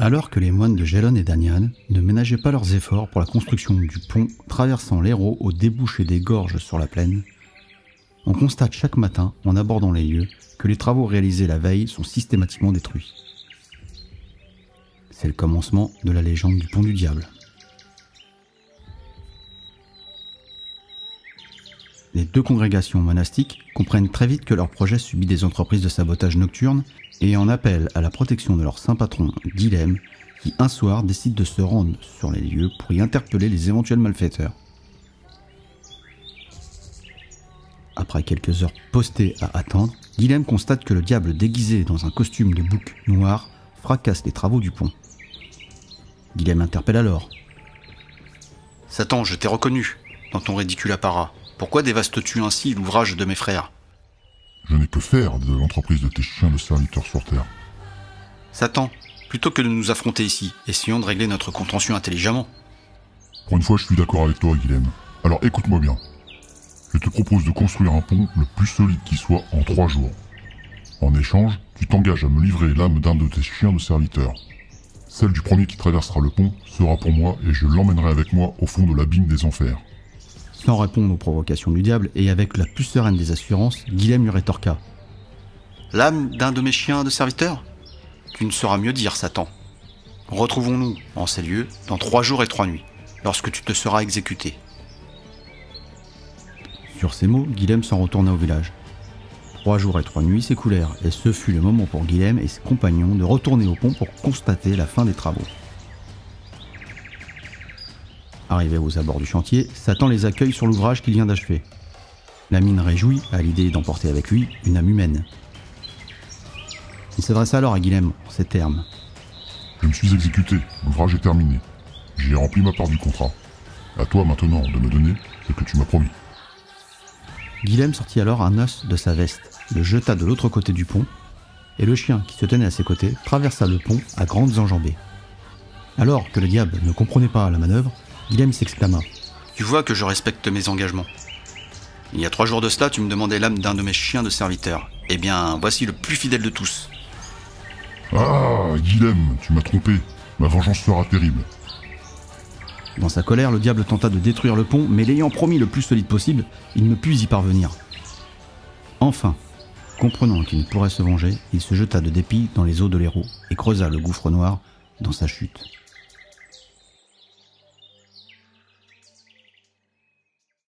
Alors que les moines de Gélon et d'Aniane ne ménageaient pas leurs efforts pour la construction du pont traversant l'Hérault au débouché des gorges sur la plaine, on constate chaque matin, en abordant les lieux, que les travaux réalisés la veille sont systématiquement détruits. C'est le commencement de la légende du pont du diable. Les deux congrégations monastiques comprennent très vite que leur projet subit des entreprises de sabotage nocturne et en appellent à la protection de leur saint patron Guilhem, qui un soir décide de se rendre sur les lieux pour y interpeller les éventuels malfaiteurs. Après quelques heures postées à attendre, Guilhem constate que le diable déguisé dans un costume de bouc noir fracasse les travaux du pont. Guilhem interpelle alors. « Satan, je t'ai reconnu dans ton ridicule apparat. Pourquoi dévastes-tu ainsi l'ouvrage de mes frères ?» Je n'ai que faire de l'entreprise de tes chiens de serviteurs sur terre. Satan, plutôt que de nous affronter ici, essayons de régler notre contentieux intelligemment. Pour une fois, je suis d'accord avec toi, Guilhem. Alors écoute-moi bien. Je te propose de construire un pont le plus solide qui soit en 3 jours. En échange, tu t'engages à me livrer l'âme d'un de tes chiens de serviteurs. Celle du premier qui traversera le pont sera pour moi et je l'emmènerai avec moi au fond de l'abîme des enfers. Sans répondre aux provocations du diable et avec la plus sereine des assurances, Guilhem lui rétorqua. « L'âme d'un de mes chiens de serviteurs ? Tu ne sauras mieux dire, Satan. Retrouvons-nous en ces lieux dans 3 jours et 3 nuits, lorsque tu te seras exécuté. » Sur ces mots, Guilhem s'en retourna au village. 3 jours et 3 nuits s'écoulèrent, et ce fut le moment pour Guilhem et ses compagnons de retourner au pont pour constater la fin des travaux. Arrivé aux abords du chantier, Satan les accueille sur l'ouvrage qu'il vient d'achever. La mine réjouit à l'idée d'emporter avec lui une âme humaine. Il s'adresse alors à Guilhem en ces termes. « Je me suis exécuté, l'ouvrage est terminé. J'ai rempli ma part du contrat. À toi maintenant de me donner ce que tu m'as promis. » Guilhem sortit alors un os de sa veste, le jeta de l'autre côté du pont, et le chien qui se tenait à ses côtés traversa le pont à grandes enjambées. Alors que le diable ne comprenait pas la manœuvre, Guilhem s'exclama. « Tu vois que je respecte mes engagements. Il y a 3 jours de cela, tu me demandais l'âme d'un de mes chiens de serviteurs. Eh bien, voici le plus fidèle de tous. » « Ah, Guilhem, tu m'as trompé. Ma vengeance sera terrible. » Dans sa colère, le diable tenta de détruire le pont, mais l'ayant promis le plus solide possible, il ne put y parvenir. Enfin, comprenant qu'il ne pourrait se venger, il se jeta de dépit dans les eaux de l'Hérault et creusa le gouffre noir dans sa chute.